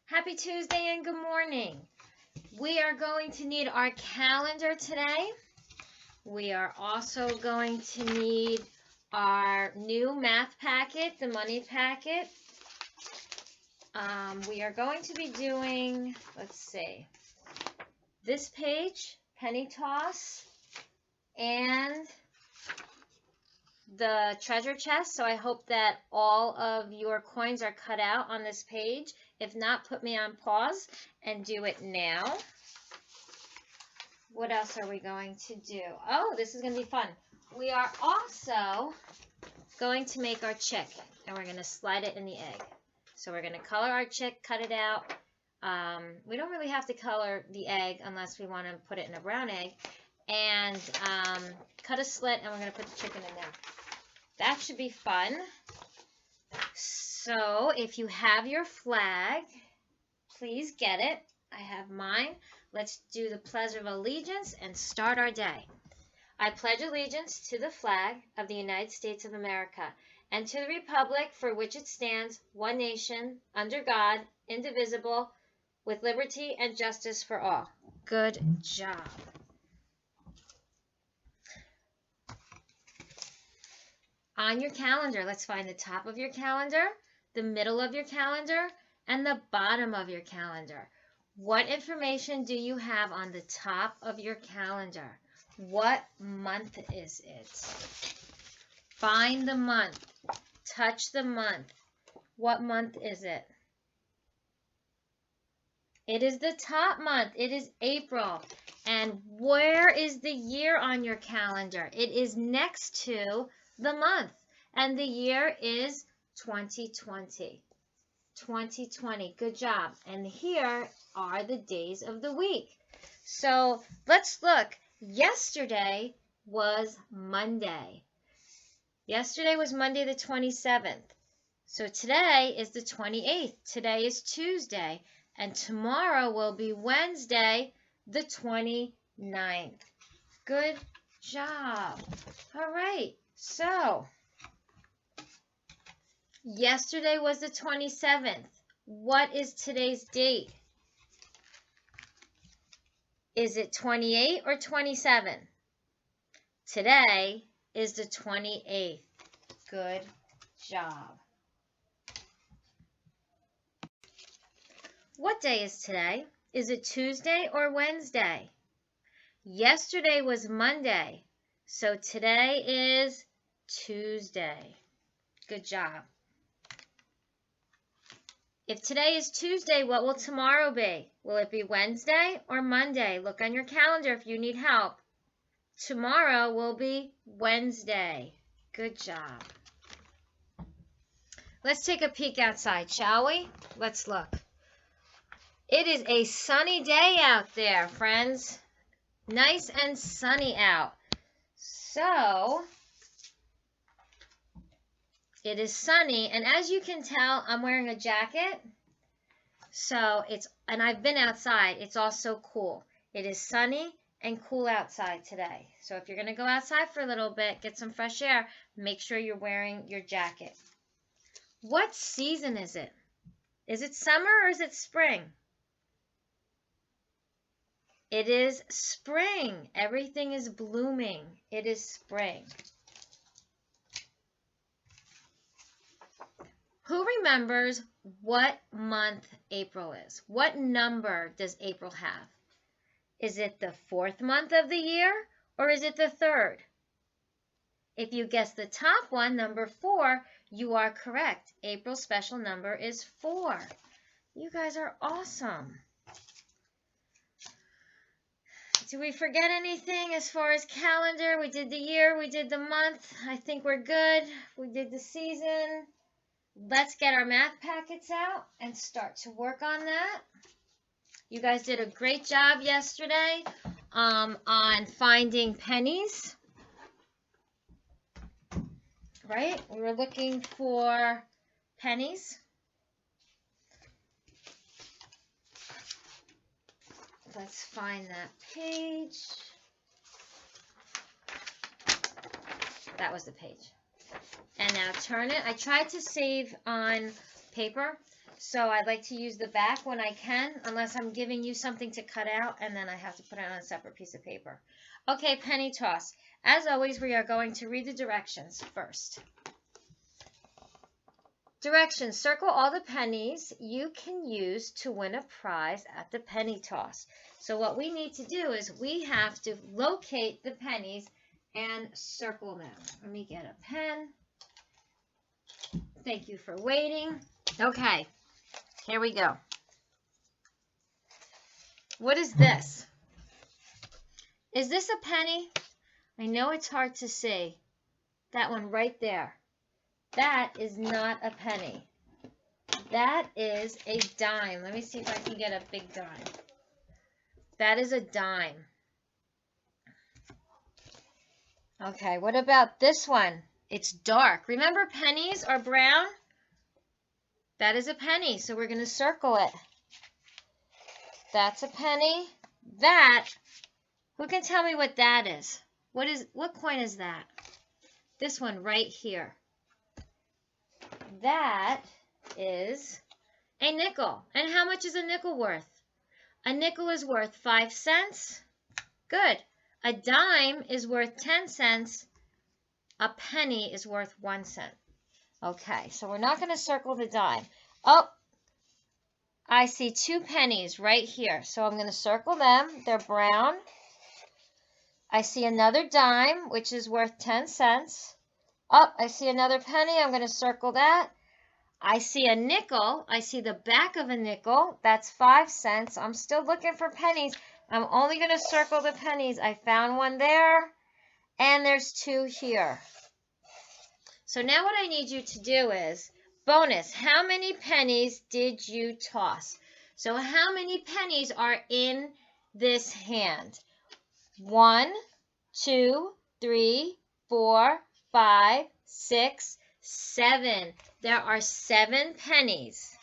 Happy Tuesday and good morning. We are going to need our calendar today. We are also going to need our new math packet, the money packet. We are going to be doing, let's see, this page, penny toss, and the treasure chest. So I hope that all of your coins are cut out on this page. If not, put me on pause and do it now. What else are we going to do? Oh, this is going to be fun. We are also going to make our chick, and we're going to slide it in the egg. So we're going to color our chick, cut it out. We don't really have to color the egg unless we want to put it in a brown egg. And cut a slit, and we're going to put the chicken in there. That should be fun. So if you have your flag, please get it. I have mine. Let's do the Pledge of Allegiance and start our day. I pledge allegiance to the flag of the United States of America and to the republic for which it stands, one nation, under God, indivisible, with liberty and justice for all. Good job. On your calendar, let's find the top of your calendar, the middle of your calendar, and the bottom of your calendar. What information do you have on the top of your calendar? What month is it? Find the month. Touch the month. What month is it? It is the top month. It is April. And where is the year on your calendar? It is next to the month. And the year is 2020. 2020. Good job. And here are the days of the week. So let's look. Yesterday was Monday. Yesterday was Monday the 27th. So today is the 28th. Today is Tuesday. And tomorrow will be Wednesday the 29th. Good job. All right. So yesterday was the 27th. What is today's date? Is it 28 or 27? Today is the 28th. Good job. What day is today? Is it Tuesday or Wednesday? Yesterday was Monday, so today is Tuesday. Good job. If today is Tuesday, what will tomorrow be? Will it be Wednesday or Monday? Look on your calendar if you need help. Tomorrow will be Wednesday. Good job. Let's take a peek outside, shall we? Let's look. It is a sunny day out there, friends. Nice and sunny out. So it is sunny, and as you can tell, I'm wearing a jacket. And I've been outside. It's also cool. It is sunny and cool outside today. So if you're going to go outside for a little bit, get some fresh air, make sure you're wearing your jacket. What season is it? Is it summer or is it spring? It is spring. Everything is blooming. It is spring. Who remembers what month April is? What number does April have? Is it the 4th month of the year or is it the 3rd? If you guess the top one, number 4, you are correct. April's special number is 4. You guys are awesome. Did we forget anything as far as calendar? We did the year, we did the month. I think we're good. We did the season. Let's get our math packets out and start to work on that. You guys did a great job yesterday on finding pennies. Right? We were looking for pennies. Let's find that page. That was the page. And now turn it. I tried to save on paper, So I like to use the back when I can, unless I'm giving you something to cut out, and then I have to put it on a separate piece of paper. Okay, penny toss. As always, we are going to read the directions first. Directions. Circle all the pennies you can use to win a prize at the penny toss. So what we need to do is we have to locate the pennies and circle them. Let me get a pen. Thank you for waiting. Okay, here we go. What is this? Is this a penny? I know it's hard to see. That one right there. That is not a penny. That is a dime. Let me see if I can get a big dime. That is a dime. Okay, what about this one? It's dark. Remember, pennies are brown? That is a penny, so we're going to circle it. That's a penny. That, who can tell me what that is? What coin is that? This one right here. That is a nickel. And how much is a nickel worth? A nickel is worth 5 cents. Good. A dime is worth 10 cents. A penny is worth 1 cent. Okay, so we're not going to circle the dime. Oh, I see 2 pennies right here. So I'm going to circle them. They're brown. I see another dime, which is worth 10 cents. Oh, I see another penny. I'm going to circle that. I see a nickel. I see the back of a nickel. That's 5 cents. I'm still looking for pennies. I'm only going to circle the pennies. I found one there, and there's 2 here. So now what I need you to do is, bonus, how many pennies did you toss? So how many pennies are in this hand? 1, 2, 3, 4, 5, 6, 7. There are 7 pennies.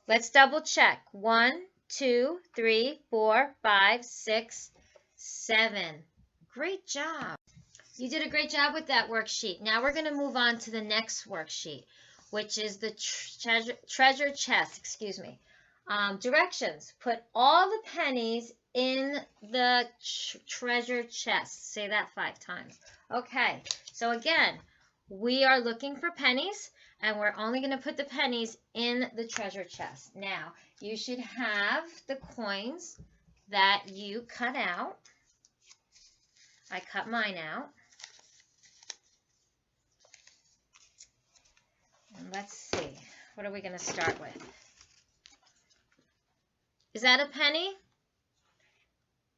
Let's double check. 1, 2, 3, 4, 5, 6, 7. Great job. You did a great job with that worksheet. Now we're going to move on to the next worksheet, which is the treasure chest. Directions. Put all the pennies in the treasure chest. Say that 5 times. Okay, so again, we are looking for pennies, and we're only going to put the pennies in the treasure chest. Now, you should have the coins that you cut out. I cut mine out. And let's see, what are we going to start with? Is that a penny?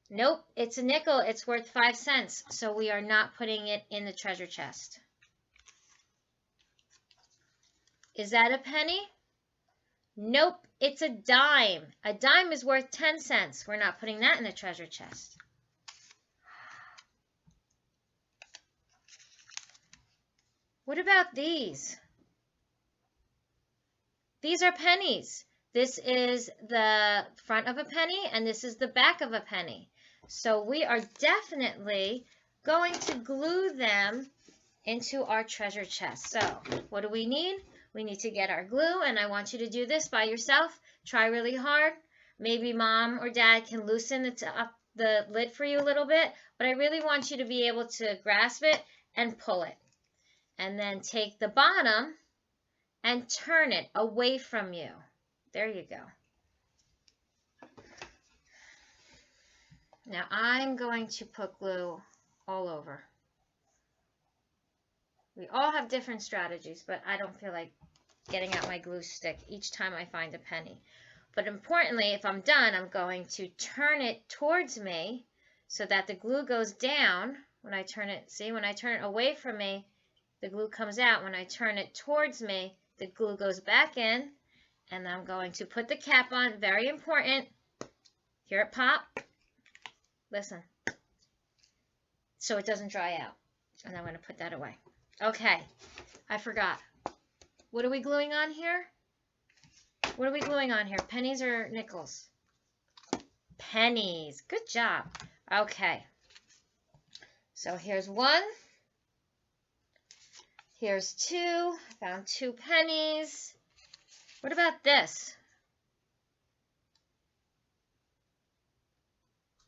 Nope, it's a nickel. It's worth 5 cents, so we are not putting it in the treasure chest. Is that a penny? Nope, it's a dime. A dime is worth 10 cents. We're not putting that in the treasure chest. What about these? These are pennies. This is the front of a penny, and this is the back of a penny. So we are definitely going to glue them into our treasure chest. So what do we need? We need to get our glue, and I want you to do this by yourself. Try really hard. Maybe mom or dad can loosen the lid for you a little bit, but I really want you to be able to grasp it and pull it. And then take the bottom and turn it away from you. There you go. Now I'm going to put glue all over. We all have different strategies, but I don't feel like getting out my glue stick each time I find a penny. But importantly, if I'm done, I'm going to turn it towards me so that the glue goes down. When I turn it, see, when I turn it away from me, the glue comes out. When I turn it towards me, the glue goes back in. And I'm going to put the cap on. Very important. Hear it pop. Listen. So it doesn't dry out. And I'm going to put that away. Okay. I forgot. What are we gluing on here? What are we gluing on here? Pennies or nickels? Pennies. Good job. Okay. So here's 1. Here's 2. I found 2 pennies. What about this?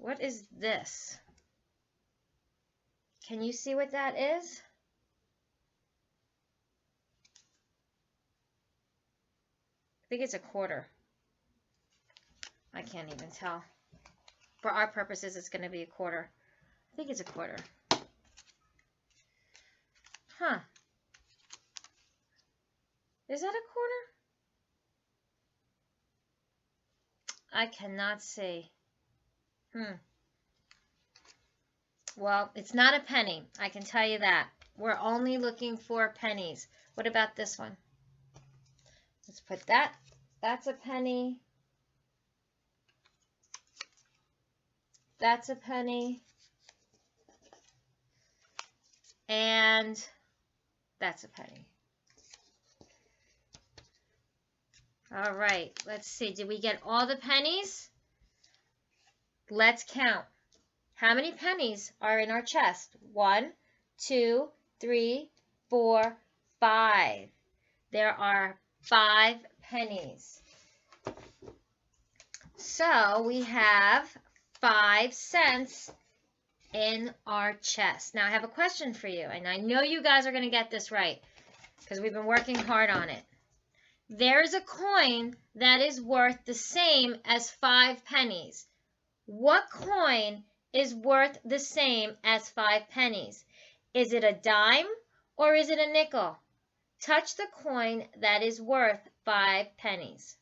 What is this? Can you see what that is? I think it's a quarter. I can't even tell. For our purposes, it's going to be a quarter. I think it's a quarter. Huh. Is that a quarter? I cannot see. Well, it's not a penny. I can tell you that. We're only looking for pennies. What about this one? Let's put that. That's a penny. That's a penny. And that's a penny. All right, let's see. Did we get all the pennies? Let's count. How many pennies are in our chest? 1, 2, 3, 4, 5. There are 5 pennies. So we have 5 cents in our chest. Now I have a question for you, and I know you guys are going to get this right because we've been working hard on it. There is a coin that is worth the same as 5 pennies. What coin is worth the same as 5 pennies? Is it a dime or is it a nickel? Touch the coin that is worth 5 pennies.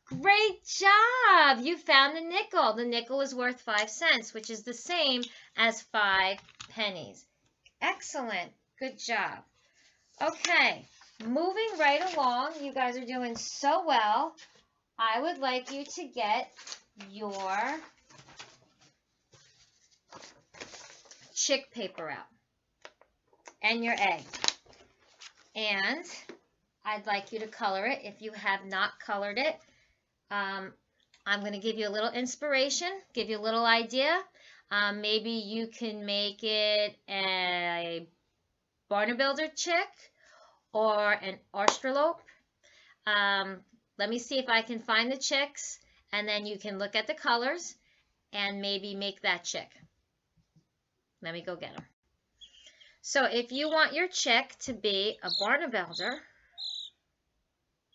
Great job! You found the nickel. The nickel is worth 5 cents, which is the same as 5 pennies. Excellent. Good job. Okay, moving right along. You guys are doing so well. I would like you to get your chick paper out and your egg. And I'd like you to color it if you have not colored it. I'm going to give you a little inspiration, give you a little idea. Maybe you can make it a Barn Builder chick or an Australope. Let me see if I can find the chicks, and then you can look at the colors and maybe make that chick. Let me go get them. So if you want your chick to be a Barn Builder,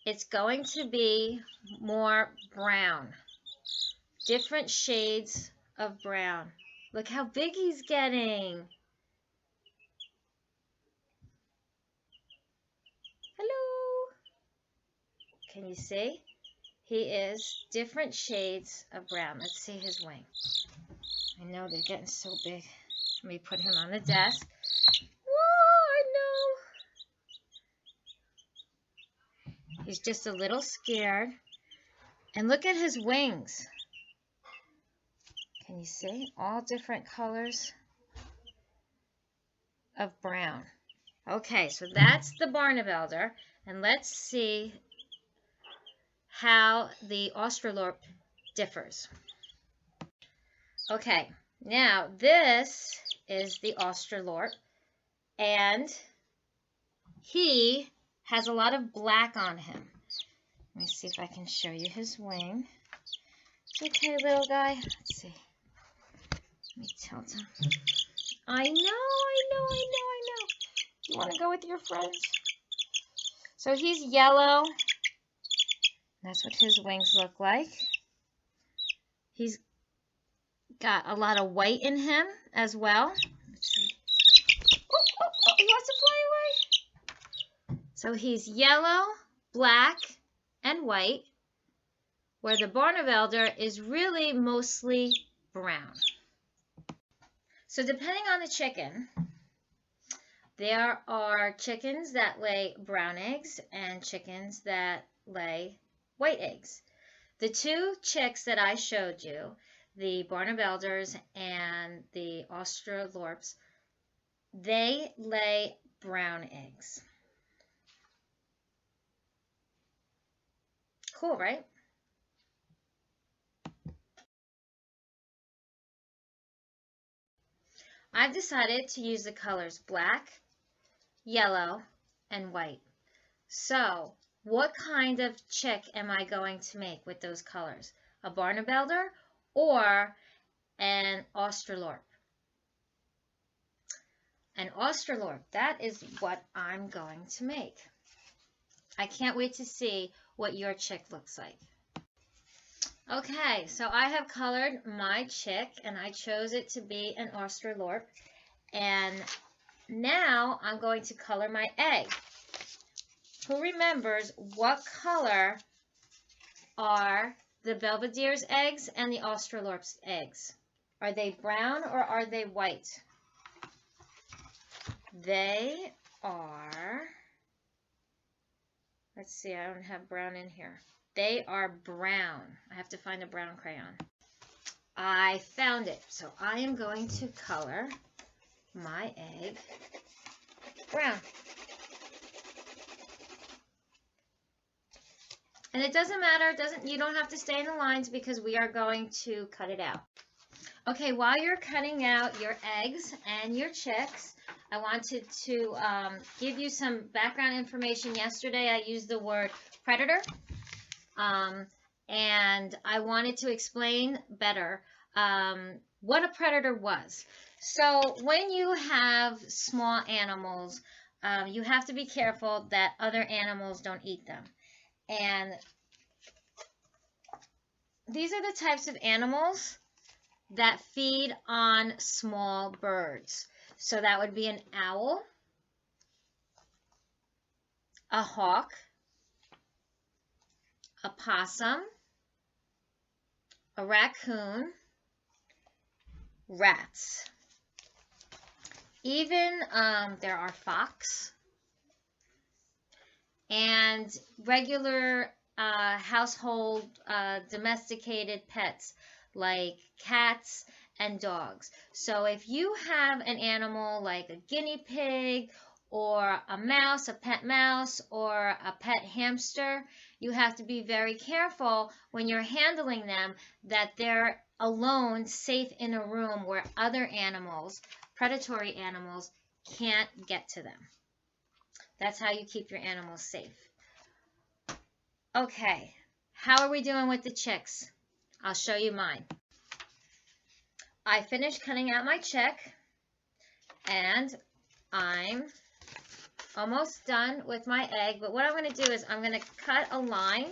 it's going to be more brown. Different shades of brown. Look how big he's getting. Hello. Can you see? He is different shades of brown. Let's see his wing. I know they're getting so big. Let me put him on the desk. Whoa, I know. He's just a little scared. And look at his wings. Can you see? All different colors of brown. Okay, so that's the Barn Builder. And let's see how the Australope differs. Okay, now this is the Australope, and he has a lot of black on him. Let me see if I can show you his wing. Okay, little guy. Let's see. Let me tilt him. I know. You want to go with your friends? So he's yellow. That's what his wings look like. He's got a lot of white in him as well. Let's see. Oh, he wants to fly away. So he's yellow, black, and white, where the Barn Builder is really mostly brown. So depending on the chicken, there are chickens that lay brown eggs and chickens that lay white eggs. The 2 chicks that I showed you, the Barn Builders and the Australorps, they lay brown eggs. Cool, right? I've decided to use the colors black, yellow, and white. So, what kind of chick am I going to make with those colors? A Barn Builder or an Australorp. An Australorp, that is what I'm going to make. I can't wait to see what your chick looks like. Okay, so I have colored my chick, and I chose it to be an Australorp. And now I'm going to color my egg. Who remembers what color are the Belvedere's eggs and the Australorp's eggs? Are they brown or are they white? They are, let's see, I don't have brown in here. They are brown. I have to find a brown crayon. I found it. So I am going to color my egg brown. And it doesn't matter, you don't have to stay in the lines because we are going to cut it out. Okay, while you're cutting out your eggs and your chicks, I wanted to give you some background information. Yesterday I used the word predator, and I wanted to explain better what a predator was. So when you have small animals, you have to be careful that other animals don't eat them. And these are the types of animals that feed on small birds. So that would be an owl, a hawk, a possum, a raccoon, rats. Even there are fox and regular household domesticated pets like cats and dogs. So if you have an animal like a guinea pig or a mouse, a pet mouse, or a pet hamster, you have to be very careful when you're handling them that they're alone, safe in a room where other animals, predatory animals, can't get to them. That's how you keep your animals safe. Okay, how are we doing with the chicks? I'll show you mine. I finished cutting out my chick, and I'm almost done with my egg. But what I'm going to do is I'm going to cut a line.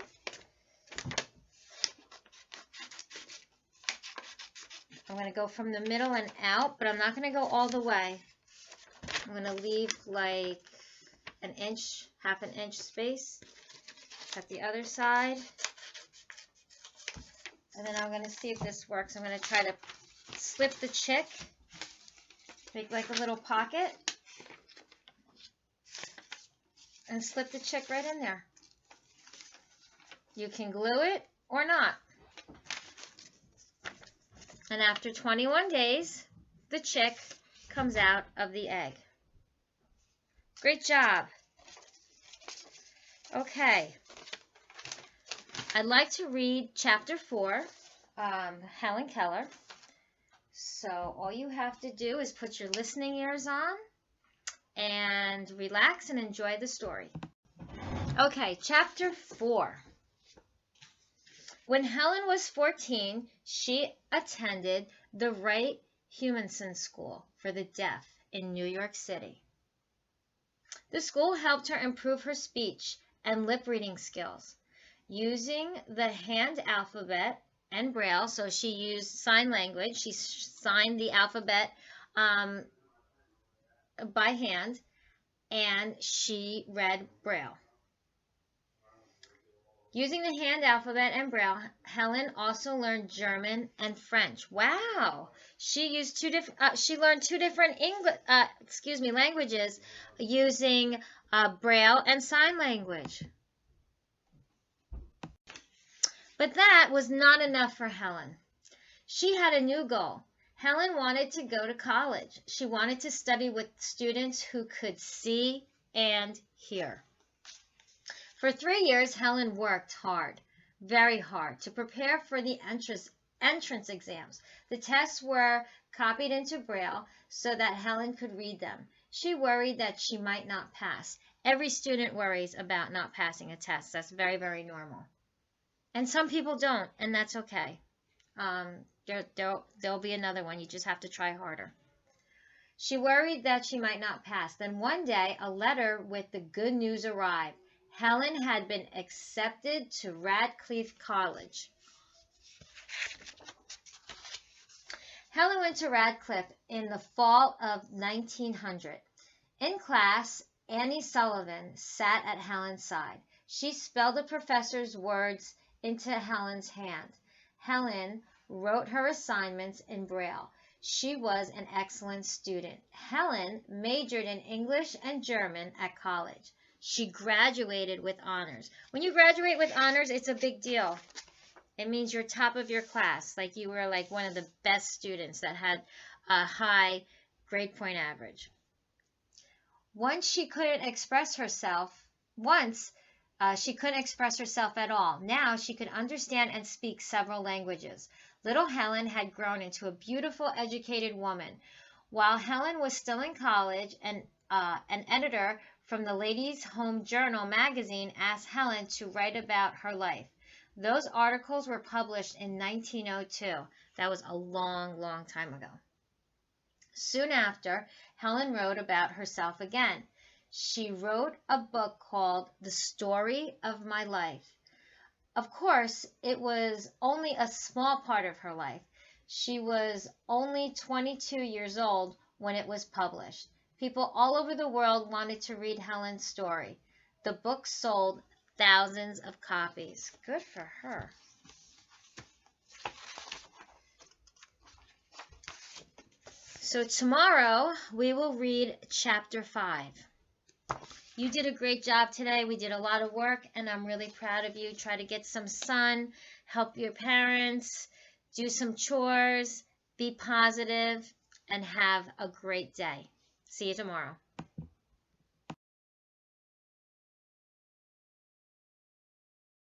I'm going to go from the middle and out, but I'm not going to go all the way. I'm going to leave like an inch, half an inch space at the other side. And then I'm going to see if this works. I'm going to try to slip the chick, make like a little pocket, and slip the chick right in there. You can glue it or not. And after 21 days, the chick comes out of the egg. Great job. Okay. I'd like to read chapter 4, Helen Keller. So all you have to do is put your listening ears on and relax and enjoy the story. Okay, chapter 4. When Helen was 14, she attended the Wright Humanson School for the Deaf in New York City. The school helped her improve her speech and lip reading skills using the hand alphabet and Braille. So she used sign language. She signed the alphabet by hand, and she read Braille. Using the hand alphabet and Braille, Helen also learned German and French. Wow! She used she learned two different languages using Braille and sign language. But that was not enough for Helen. She had a new goal. Helen wanted to go to college. She wanted to study with students who could see and hear. For 3 years, Helen worked hard, very hard, to prepare for the entrance exams. The tests were copied into Braille so that Helen could read them. She worried that she might not pass. Every student worries about not passing a test. That's very, very normal. And some people don't, and that's okay. There'll be another one. You just have to try harder. She worried that she might not pass. Then one day, a letter with the good news arrived. Helen had been accepted to Radcliffe College. Helen went to Radcliffe in the fall of 1900. In class, Annie Sullivan sat at Helen's side. She spelled the professor's words into Helen's hand. Helen wrote her assignments in Braille. She was an excellent student. Helen majored in English and German at college. She graduated with honors. When you graduate with honors, it's a big deal. It means you're top of your class, like you were like one of the best students that had a high grade point average. Once she couldn't express herself at all. Now she could understand and speak several languages. Little Helen had grown into a beautiful, educated woman. While Helen was still in college, an editor from the Ladies' Home Journal magazine asked Helen to write about her life. Those articles were published in 1902. That was a long, long time ago. Soon after, Helen wrote about herself again. She wrote a book called The Story of My Life. Of course, it was only a small part of her life. She was only 22 years old when it was published. People all over the world wanted to read Helen's story. The book sold thousands of copies. Good for her. So tomorrow we will read chapter 5. You did a great job today. We did a lot of work, and I'm really proud of you. Try to get some sun, help your parents, do some chores, be positive, and have a great day. See you tomorrow.